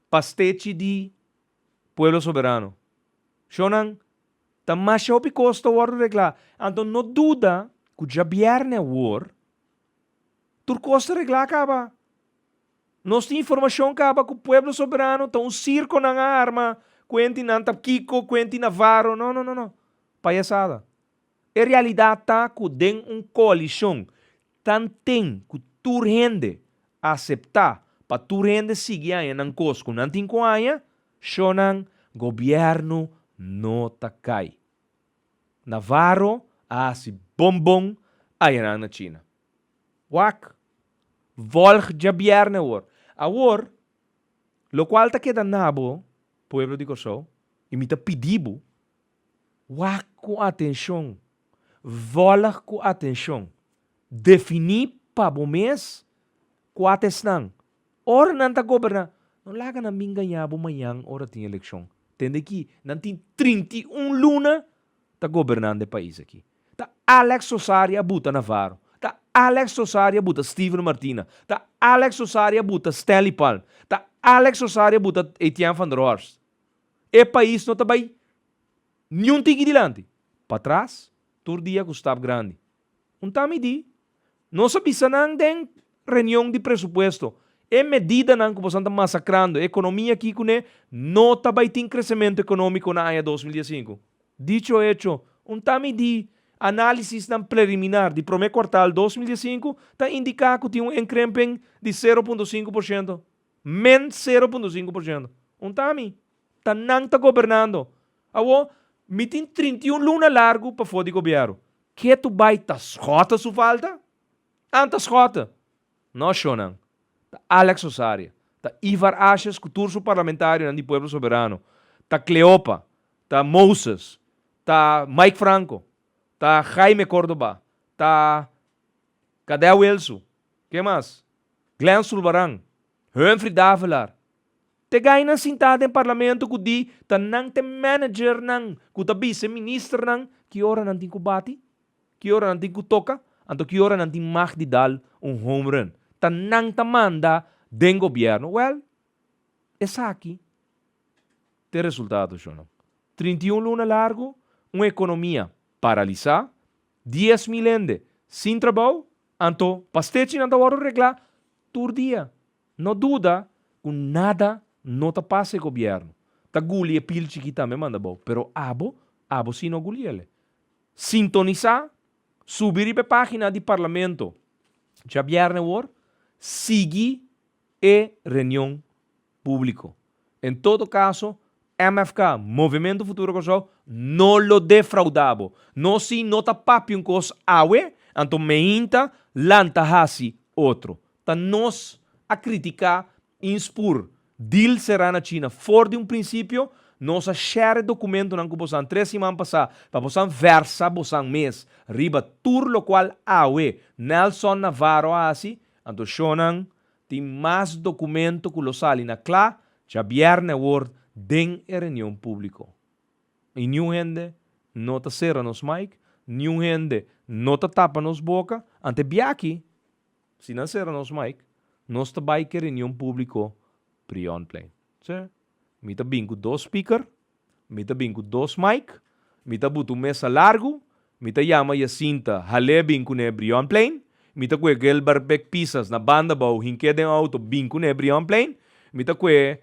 Pastete de Pueblo Soberano. Shonan, tamasya opi costo war regla. Então não duda que já bierne war, tur costa regla acaba. Nós tem informação acaba que o Pueblo Soberano tá circo na arma, quenti na Kiko, quenti Navarro. Não. Palhaçada. A realidade tá que den coalição tan tem que turhende aceitar para turhende seguir aí nan cosco nan tin ko aya shonan governo nota cai. Navarro asi bombom aí na China. Wak volg jabierne hoor. Awor lo qual ta queda nabo pueblo de Kosovo imita pedibo wak com atenção. Volg com atenção. Definir para o mês quates nang. Ora não tá governar. Não laga na minha ganhar manhã ora tem eleição. Tende que não tem 31 luna tá governando o país aqui. Tá Alex Sosaria buta Navarro. Tá Alex Sosaria buta Steven Martina. Tá Alex Sosaria buta Stanley Palm. Tá Alex Sosaria buta Etienne van der Horst. E país não tá bem nenhum tigre dilante. Para trás, tur dia Gustavo Grande. Tami di, não sabia nang den reunião de presupuesto. É medida nang que você está massacrando. A economia aqui não está bem tem crescimento econômico na área 2015. Dicho hecho, tami di análise preliminar de primeiro quartal 2015 está indicar que tem incremento de 0,5%. Menos 0,5%. Tami, tá não está governando. Awo, me tem 31 luna largo para fora de governo. Que tu vai ta schota su falta? Anta schota. Não shonan. Ta Alex Sosaria. Ta Ivar Ashes, culturso parlamentário do Pueblo Soberano. Ta Cleopa. Ta Moses. Ta Mike Franco. Ta Jaime Córdoba. Ta Cadê Wilson? Que mais? Glenn Sulbarang. Humphrey Davelar. Te gaina sentado em parlamento que di ta nang te manager nang, que ta vice-ministro nang, que ora nang ting bati? Que hora nanti ku toca, anto que hora nanti mag di dal home run. Tanang tamanda den governo. Well, essa aqui tem resultado, João. 31 luna largo, uma economia paralisada, 10 mil ende sem trabalho, anto pastete não hora reglar, tur dia. Não duda, com nada não ta passa governo. Ta guli e pil chiquita me manda bom, pero abo si no guli ele. Sintonizar, subir para a página do parlamento. Já viernes hoje, seguir a reunião público. Em todo caso, MFK, Movimento Futuro Kosovo, não lo defraudava. Não se nota papi cos awe, anto meinta lanta hasi outro. Tá nós a criticar inspur deal será na China. For de princípio, nós a share documento não que possam 3 semanas passar, para possam versa possam mês, riba tur lo qual awe Nelson Navarro assim, anto shonan tem mais documento que lo sali na clá, já viernes word den reunião público. E nenhum gente não ta serra nos mic, nenhum gente não ta tapa nos boca, ante biaki, se não serra nos mic, nós ta vai que reunião público prion plane. Sim? Mita bingo 2 speaker, mita bingo 2 mic, mita butu mesa largo, mita yama Jacinta hale bingo ne brion plane, mita kwe Gelbert pisas na banda bau hinkeden auto bingo ne brion plane, mita kwe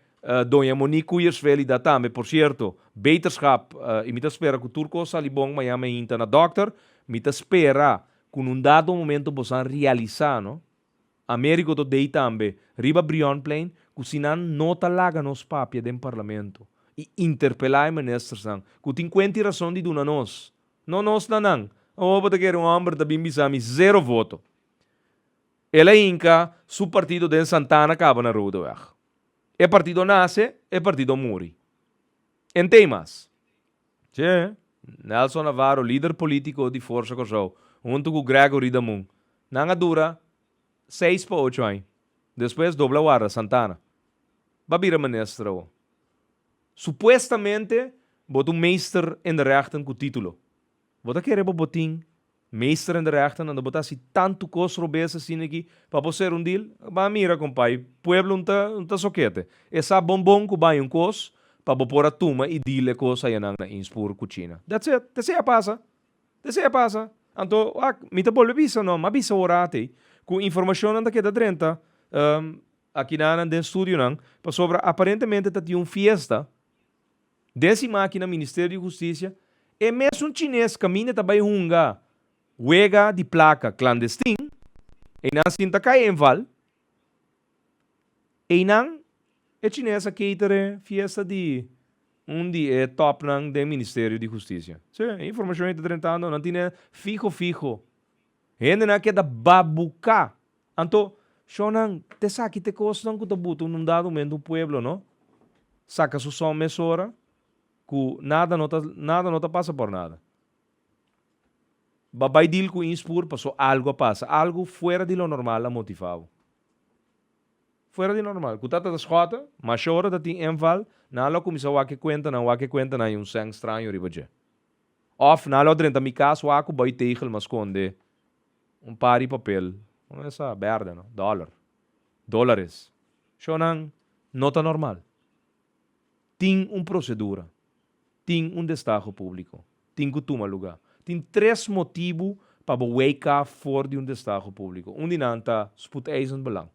Donha Monique Kuyersveli da também, por certo, beterschap, e mita espera que o turco salibong mayama inta na doctor, mita espera que num dado momento possam realizar, no? América do dei também, riba brion plane, que se não talaga nos papia do parlamento e interpelar o ministro sang, que tem 50 razão de duna nós, não nós não, o bota que um homem da bimbisami 0 voto. Ela inca, su partido de Santana acaba na rua do erro. E partido nasce, e partido morre. Em temas. Sim, Nelson Navarro, líder político de Força Kosovo, junto com Gregory Damun, não dura 6 para 8 anos. Depois dobla guarda Santana. Babira ministro. Supuestamente, botou meester in de rechten com título. Bota querer botin meester in de rechten, não botar se tanto cos robesa assim aqui, para ser um deal, ba mira compai, pueblo não tá soquete. Essa bombom que vai cos, para pôr a tuma e deal cos aí na inspur cucina. That's it. Desea passa. Anto, mita bolbe bisa no, ma bisa orate, com informação anda que da 30, aqui na den studio nang, para sobre aparentemente tá tinha fiesta. Desse máquina Ministério de Justiça E mesmo um chinês caminha também hunga, huega de placa clandestino, e não sinta cai em val, e não é chinês a catere fiesta de dia é top nang do Ministério de Justiça. Sim, informação está tentando, não tinha fijo. Ainda não queda babuca. Anto, shonang, te saki te costan que te buto num dado momento do pueblo, não? Saca su som mesora, que nada não passa por nada. Babai dil com inspur, passou algo passa. Algo fora de lo normal a motivado. Fora de normal. Kutata da schota, mas hora da tem enval, nalo começou a que conta na um sang estranho ribaje. Of nalo dentro mi caso a que boy tegel mas conde pari papel. Não é essa merda, não? Dólares. Shonang nota normal. Tem procedura. Tem destaque público. Tem que tomar lugar. Tem 3 motivos para wake up for de destaque público. Dinanta spoedeisend belang.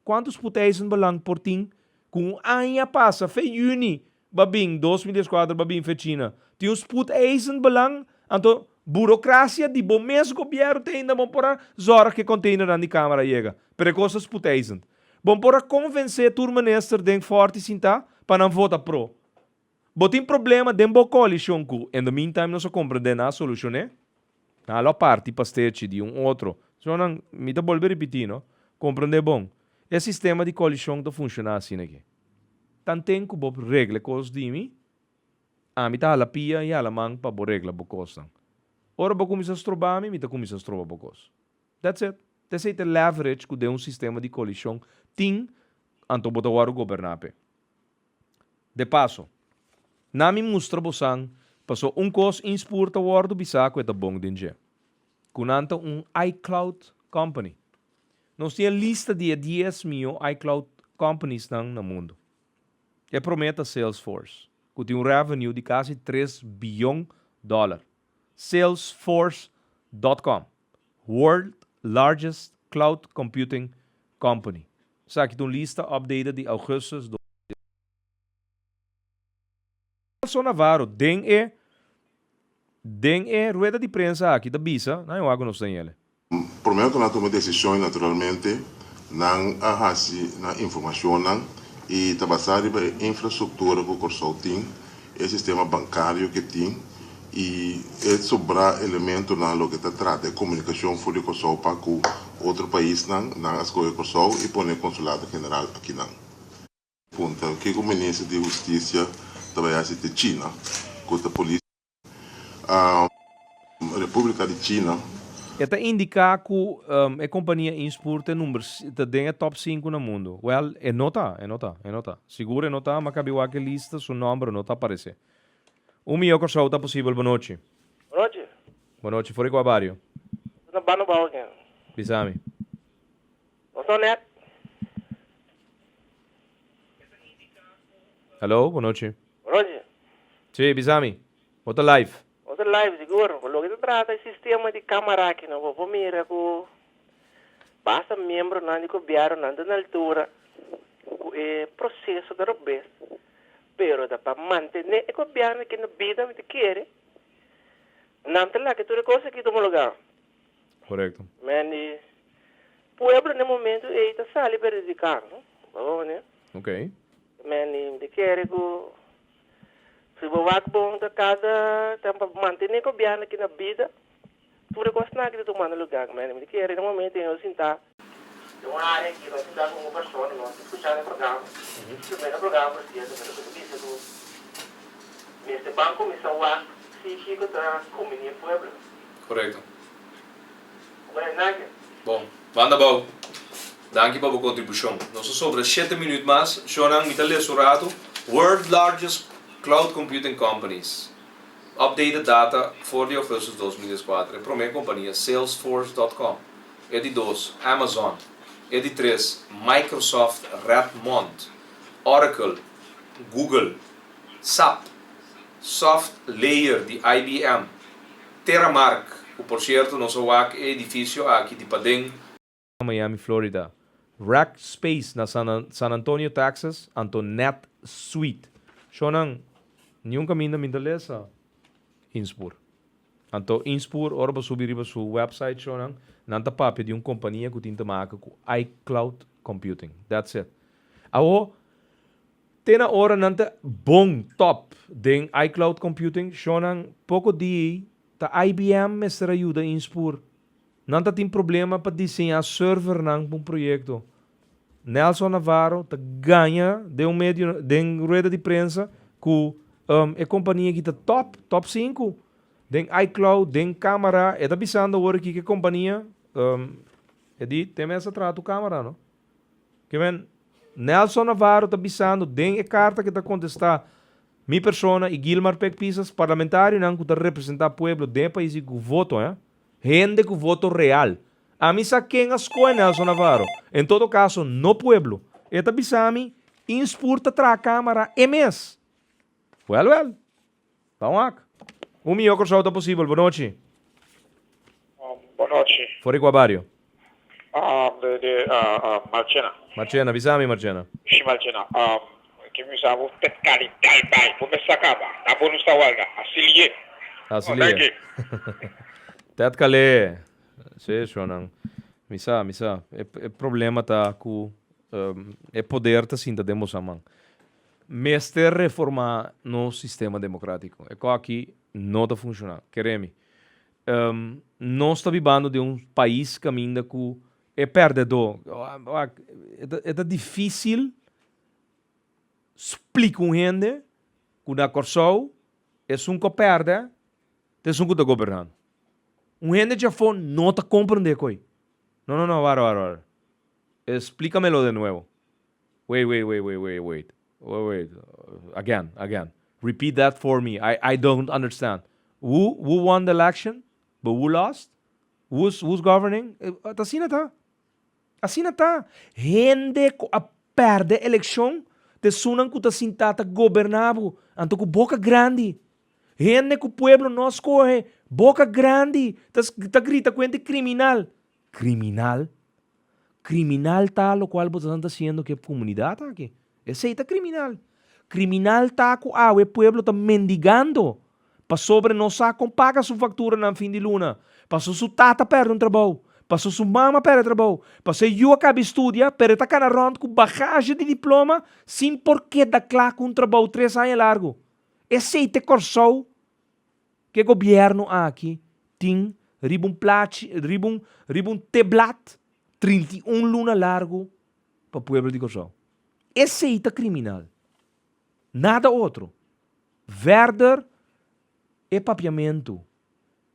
Quantos spoedeisend belang por ting? Kung anya passa, fe juni, babing, 2004, babing, fe China. Tem spoedeisend belang, anto, burocracia de bom mesmo governo tem ainda bom para zora que container na câmara chega. Precoça spoedeisend. Bom para convencer turma nester den forte sinta, para não votar pro. Bom tem problema den bo coalition ku. In the meantime, nós compreender a solução, né? Na parte pastete de outro. Só não me dá volver repetir, não? Compreender bom. É sistema de coalição que funciona assim aqui. Tanto que bob regle coisas de mim, a mim tá a pia e a mão para bo regle bo coisa. Ora bo começar a trobar me tá começar a trobar bo coisa. That's it. That's it. Leverage que de sistema de coalição tem anto botar o governar. De passo, na me mostra bosang passou coisa inspurta o do bisaco é bom dinge. Kunanta iCloud company. Nós temos lista de 10 mil iCloud companies no mundo. E promete a Salesforce, que tem revenue de quase $3 bilhão. Salesforce.com, world largest cloud computing company. Sabe que tem lista updated de augustus do Nelson Navarro, den rueda de prensa aqui da Bisa, não é algo não tem ele. Primeiro que nós tomamos decisões, naturalmente, não arrasi na informação e trabalhar a infraestrutura que o Corsol tem, o sistema bancário que tem e sobrar elemento na lo que trata de comunicação fora do Corsol para com outro país na escola do Corsol e pôr consulado general aqui não. Ponto que o ministro de Justiça trabalha de China, com a polícia, a República de China. Eta indica que a companhia inspurta números tem top 5 no mundo. Well, é nota. Seguro é nota, mas cabe a lista, seu nome não aparece. Meu corso está possível, boa noite. Boa noite, fora com a barrio. Na bano ba alguém? Bisami. Você net? Hello, boa noite. Roger. Sim, Bisami. Bota live. Você live seguro. Logo que trata sistema de câmara aqui, não vou mirar com basta membro não de governo não na altura o processo da robês. Pero da para manter o governo que na vida me quer. Não tem lá que tudo coisa que toma lugar. Correto. Mas pueblo no momento está sali verificar, não? Bom, né? Ok. Mas de querer que se você bom da cada tempo manter o governo aqui na vida, tudo coisa não que toma no lugar, mas de querer no momento eu sentar. Uma área que nós estamos com uma pessoa, nós escuchando o programa, o programa porque eu disse que neste banco começou a se fica da comunidade pueblo. Correto. Mas nada. Bom, banda bom. Danke pela contribuição. Nós sobre 7 minutos mais, Shonan Mitale Surato, World Largest Cloud Computing Companies. Updated data for the August 2004. A primeira companhia, Salesforce.com. É de 2, Amazon. É de 3, Microsoft Redmond. Oracle, Google, SAP, SoftLayer de IBM, Terramark, o por certo nosso edifício aqui de Padeng, Miami, Florida. Rackspace na San Antonio, Texas, Anto NetSuite. Shonang, nenhum caminho da minha lesa. Inspur. Então, Inspur, ora para subir para sua website, shonan, nanta papi de uma companhia que tem que maken com iCloud Computing. That's it. Aho, tem na hora nanta bom top den iCloud Computing, shonan pouco dia, ta IBM mestra ajuda Inspur. Nanta tem problema para desenhar server nang um projeto. Nelson Navarro ta ganha de um meio de rede de prensa com a companhia que está top 5. Den iCloud, den câmera, está pensando agora que a companhia tem essa trato câmera, não? Que vem Nelson Navarro está pensando, den a carta que está contestar minha persona e Gilmar Peck Pisas, parlamentário, não que está representar o povo do país que voto, gente que voto real. A mim sabe quem escolhe Nelson Navarro. Em todo caso, no pueblo. Eta bisami, inspurta tra a câmara mês. Well. Vamos lá. Melhor coisa possível. Boa noite. Boa noite. Fora Guabario. Marcena. Marcena, bisami Marcena. Sim, Marcena. Que me sabe tetkali talbai. Porque se acaba. Na bonus tawalga. Asilie. Asilie. Tetkale. Sim, Shonan. Misa. O problema tá com o poder tá sim, tá demonstrando. Mestre reformar no sistema democrático. É que aqui não está funcionando. Queremos. Nós estamos vivendo de um país que ainda com é perdedor. É difícil explicar com gente que na Corsol é um que perde, é um que está governando. Gente já foi não está compreendendo coi. Não, vara. Explícamelo de novo. Wait. Again. Repeat that for me. I don't understand. Who won the election? But who lost? Who's governing? Assim não tá. Gente que perde a eleição, te sunam que está sentado governado, anto com boca grande. Gente que o povo não escolhe, boca grande, tá grita com gente criminal. Criminal tal, o qual você está dizendo que a comunidade está aqui. Esse aí tá criminal. Criminal tá com o povo está mendigando. Para sobre não sabe paga sua factura no fim de luna. Passou sua tata perde um trabalho. Passou sua mama perde trabalho. Passou eu acabo de estudar, perde tá cara ronda com bagagem de diploma, sem porquê da claque um trabalho 3 anos largo. Esse aí te corsou que o governo aqui tem ribum teblat 31 luna largo para o povo de Corsol. Esse aí tá criminal. Nada outro. Verder é papiamento.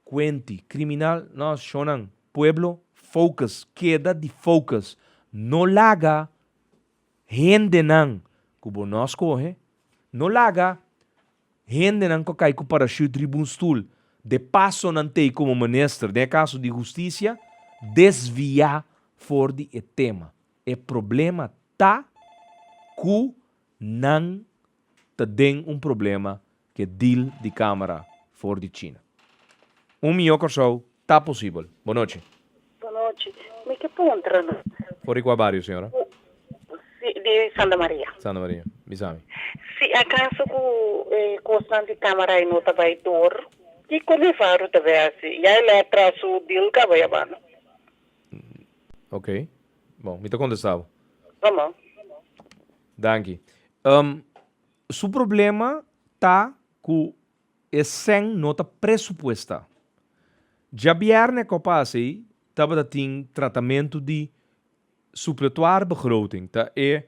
Quente. Criminal. Nós, Shonan. Pueblo, focus. Queda de focus. No laga. Gente não. Como nós corre. No laga. Gente não que cai com parachute tribun stool. De passo não tem como ministro. De caso de justiça. Desviar for de tema. O problema tá que não tem problema que deal de câmara for de China. Melhor coisa tá possível. Boa noite. Boa noite. Me que ponto, né? Fora Guabario, senhora? De Santa Maria. Santa Maria, bisami. Se acaso que constante câmara aí não tá vai dor, que quando faro também assim, e aí lá atrás o deal que vai abano. Ok. Bom, me tá contestado. Vamos. Danke. Su problema tá com esse nota pressuposta. Já viernes que eu passei, estava tendo tratamento de supletuar begroting. Tá? É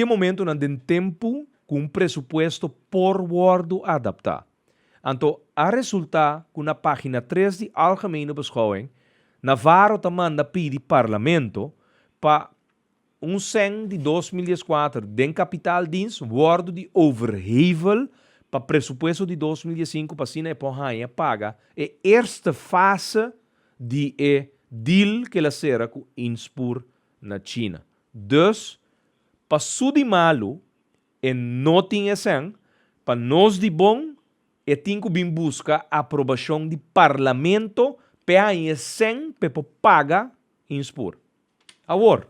momento na den tempo com pressuposto por word adaptar. Então, a resulta com na página 3 de Algemene Beschouwing, Navarro manda pedir parlamento para cen de 2004 den kapitaaldienst worden die overhevel para pressuposto de 2005 para sina e paga a eerste fase de deal que ela será com Inspur na China. Dus, para de malo e não tinha sen, para nós de bom e tem que buscar a aprovação de parlamento para a sen para paga Inspur. Agora,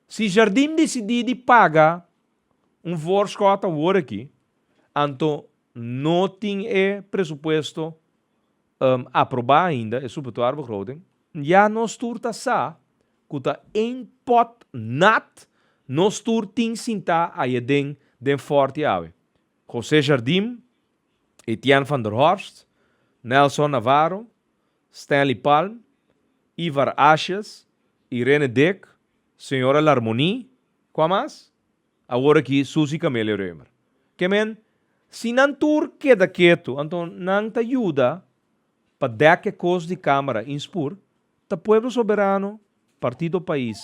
se Jardim decidir de pagar voorschot agora aqui, então não tem presupuesto aprovado ainda, é substituir begroting. Já nós turta sa, kuta em pot nat, nós turtin sinta a den forte ave. José Jardim, Etienne van der Horst, Nelson Navarro, Stanley Palm, Ivar Ashes, Irene Dick, Senhora Larmonie, qual mais? Agora aqui, Suzy Camélia Reumer. Que men, se não tur queda quieto, então não te ajuda para dar que coisa de Câmara inspur, ta Pueblo Soberano, Partido País,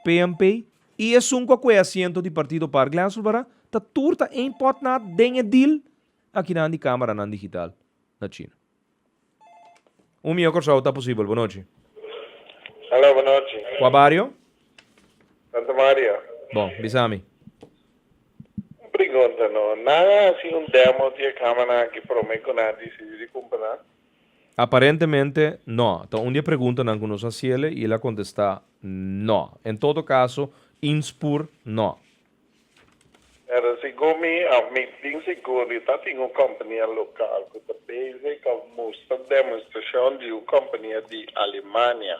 PMP, e é um que é assento de Partido Parque Sulbara, ta turta em pot na denha deal aqui na Câmara na digital na China. Meu corso está possível, boa noite. Alô, boa noite. Qual barrio? Santa Maria. Bom, bisami. Pergunta, não. Nada assim demo de Câmara que promete que nada de comprar? Aparentemente, não. Então, um dia pergunta a nos a Ciele e ela contesta não. Em todo caso, inspur não. Era segundo a meeting seguridade tem uma companhia local que está basic a mostra demonstração de uma companhia de Alemanha.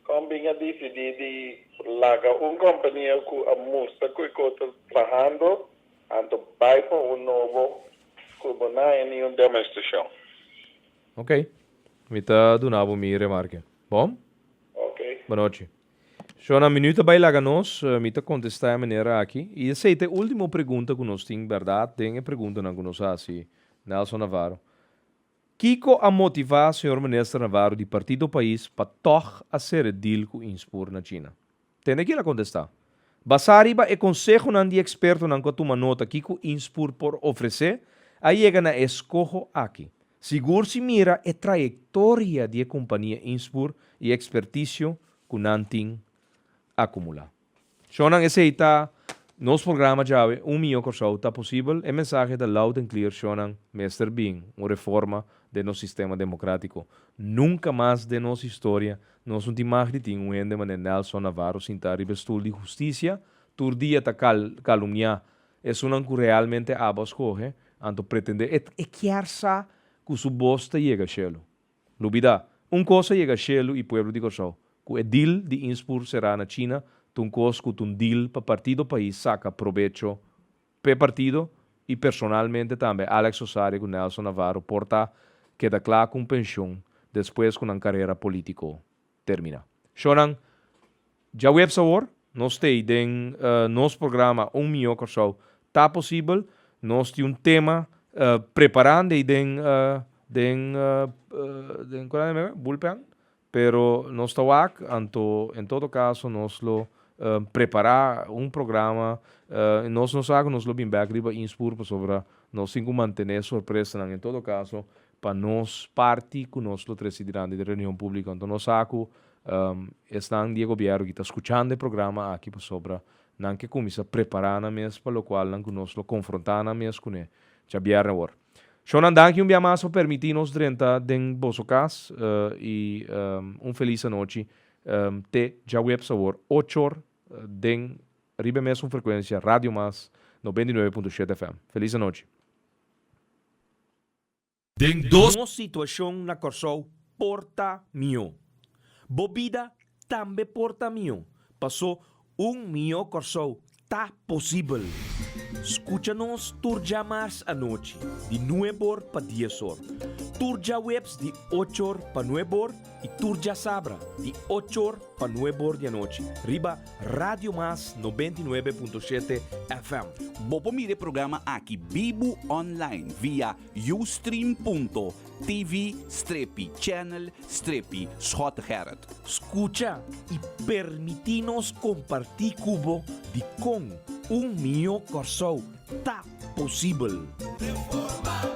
Companhia decidiu de largar uma companhia que a mostra que está trabalhando então vai para novo que em uma demonstração. Ok. Me está donando minha remarca. Bom? Ok. Boa noite. Só na minuta vai lá nós, me está contestar a maneira aqui. E essa é a última pergunta que nós temos, verdade? Tem a pergunta que nós assim, Nelson Navarro. Kiko a motivar o senhor ministro Navarro do Partido País para toch a ser deal com Inspur na China? Tem aqui a contestar. Basariba é consejo não de experto não que toma nota Kiko Inspur por oferecer, aí chega na escojo aqui. Seguro se mira a trajetória de companhia Inspur e expertício que não tem acumular. Shonan esse está nos programa já milhão corso está possível é mensagem da loud and clear Shonan Mr. Bean, uma reforma de nosso sistema democrático. Nunca mais de nossa história nós não temos de ter ende mané Nelson Navarro sentar e vestir de justiça, tur dia ta calumniar é Shonan que realmente abas corre, anto pretender é quersa que o bosta chega a chelo. Lubida, coisa chega a chelo e pueblo de corso. O deal de Inspur será na China, um costo um deal para partido país saca provecho para partido e personalmente também Alex Osário com Nelson Navarro porta queda claro com pensão depois com uma carreira política termina. Shonan, já web sabor, nós temos nosso programa milhão corso tá possível, nós temos tema preparando e bullpen. Pero nós estamos em todo caso, nós preparar programa, nós lo bem back riba inspur sobre nós temos que manter surpresa em todo caso, para nós parte com nós presidente da reunião pública. Então nós estão Diego Biero que está escutando o programa aqui sobre não que começa a preparar na mesa para o qual nós confrontar na mesa com ele. Já Biero agora. Shonan, danke um dia mais por permitir-nos dentro de vosso caso e feliz noite. Te já web sabor 8 horas de riba mesmo frequência Rádio Mas 99.7 FM. Feliz noite. Den dos Uma situação na Corsol porta mio. Bobida também porta mio. Passou milhão Corsol. Tá possível. Escucha-nos turja mais a noite, de 9 horas para 10 horas. Turja webs de 8 horas para 9 horas e turja sabra de 8 horas para 9 horas da noite. Riba Rádio Mas 99.7 FM. Bopo mire programa aqui Bibo Online via ustream.tv/channel/Schotgerrit. Escucha e permite-nos compartilhar cubo de com milhão Corsol. Tá possível. Reforma